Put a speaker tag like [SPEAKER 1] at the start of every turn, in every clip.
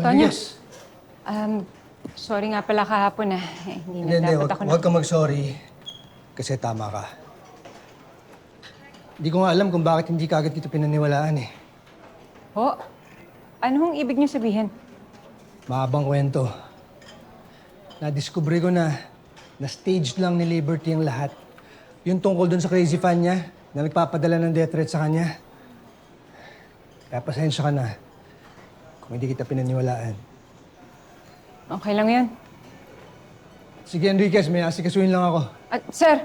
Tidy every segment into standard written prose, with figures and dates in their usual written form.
[SPEAKER 1] Tonyo.
[SPEAKER 2] Yes.
[SPEAKER 1] Sorry nga pala kahapon Hindi na
[SPEAKER 2] Hindi,
[SPEAKER 1] dapat ako
[SPEAKER 2] huwag kang mag-sorry. Kasi tama ka. Hindi ko nga alam kung bakit hindi ka agad kita pinaniwalaan eh.
[SPEAKER 1] Ho? Ano hong ibig niyo sabihin?
[SPEAKER 2] Mahabang kwento. Nadiskubre ko na staged lang ni Liberty ang lahat. Yung tungkol dun sa crazy fan niya na nagpapadala ng death threat sa kanya. Kaya pasensya ka na kung hindi kita pinaniwalaan.
[SPEAKER 1] Okay lang yan.
[SPEAKER 2] Sige, Enriquez, may asikasuhin lang ako.
[SPEAKER 1] At, sir!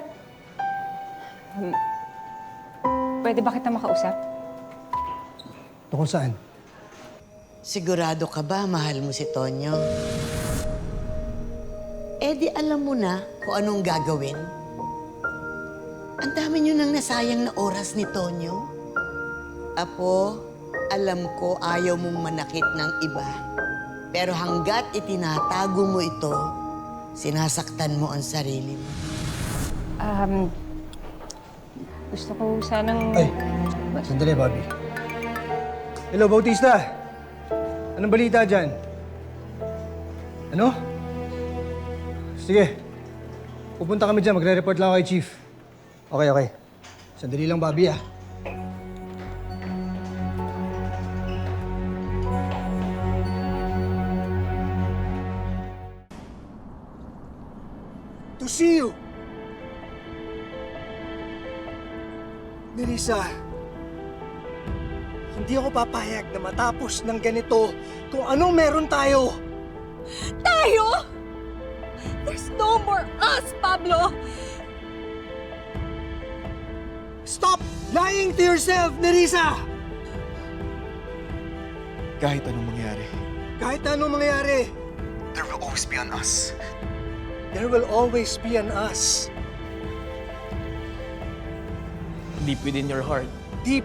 [SPEAKER 1] Pwede ba kita makausap?
[SPEAKER 2] Tungkol saan?
[SPEAKER 3] Sigurado ka ba mahal mo si Tonyo? Eh di alam mo na kung anong gagawin. Ang dami niyo nang nasayang na oras ni Tonyo. Apo, alam ko ayaw mong manakit ng iba. Pero hanggat itinatago mo ito, sinasaktan mo ang sarili mo.
[SPEAKER 1] Gusto ko sanang...
[SPEAKER 2] Ay, sandali, Bobby. Hello, Bautista. Anong balita dyan? Ano? Sige. Pupunta kami dyan. Magre-report lang ako kay Chief. Okay. Sandali lang, Bobby, ah. To see you! Nerissa, hindi ako papayag na matapos ng ganito kung anong meron tayo.
[SPEAKER 4] Tayo? There's no more us, Pablo!
[SPEAKER 2] Stop lying to yourself, Nerissa!
[SPEAKER 5] Kahit anong mangyari,
[SPEAKER 2] Kahit anong mangyari,
[SPEAKER 5] there will always be an us.
[SPEAKER 2] there will always be an us.
[SPEAKER 6] Deep within your heart.
[SPEAKER 2] Deep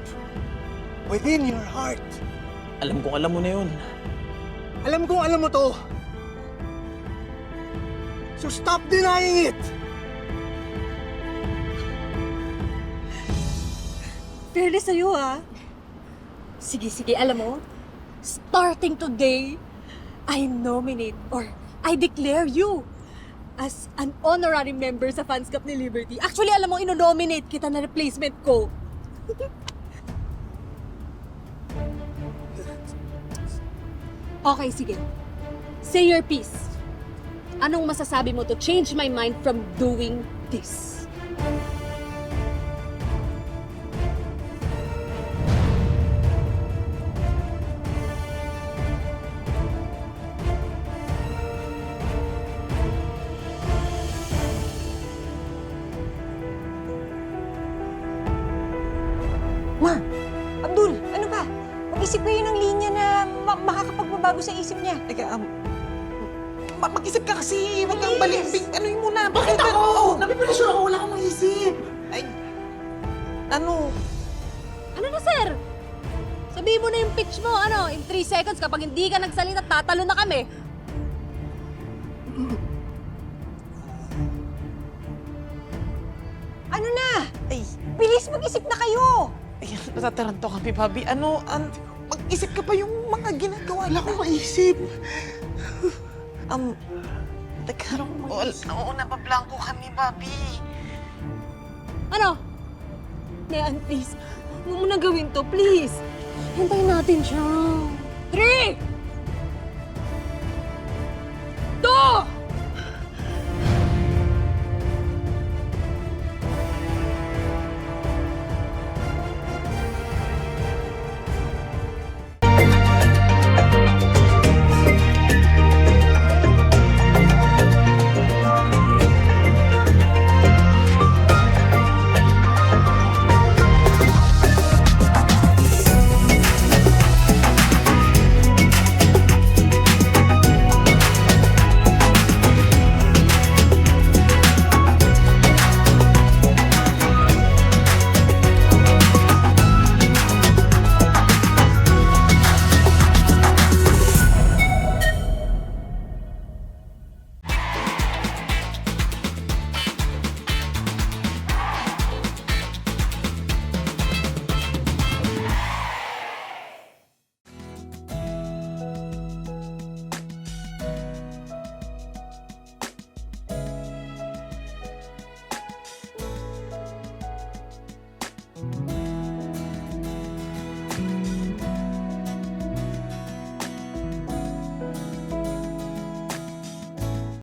[SPEAKER 2] within your heart.
[SPEAKER 6] Alam kong alam mo na yun.
[SPEAKER 2] Alam kong alam mo to. So stop denying it!
[SPEAKER 4] Fairness sa'yo, ha? Sige, alam mo, starting today, I nominate or I declare you as an honorary member sa Fans Club ni Liberty. Actually, alam mo, ino-nominate kita na replacement ko. Okay, sige. Say your piece. Anong masasabi mo to change my mind from doing this?
[SPEAKER 7] Ma! Abdul! Ano ba? Mag-isip kayo ng linya na makakapagbabago sa isip niya.
[SPEAKER 8] Teka, mag-isip ka kasi. Huwag kang balimbing. Ano yung muna? Bakit ako? Napipressure ako. Wala akong maisip. Ay, ano?
[SPEAKER 4] Ano na, sir? Sabihin mo na yung pitch mo, in 3 seconds, kapag hindi ka nagsalita, tatalo na kami.
[SPEAKER 7] Ano na?
[SPEAKER 8] Ay,
[SPEAKER 7] Bilis mag-isip na kayo!
[SPEAKER 8] ay, natataranto kami, Bobby. Mag-isip ka pa yung mga ginagawa. Wala akong maisip. Teka, oo, napablangko kami, Bobby.
[SPEAKER 4] Ano? Nean, please. Huwag mo na gawin to, please. Hintayin natin siya. 3! 2!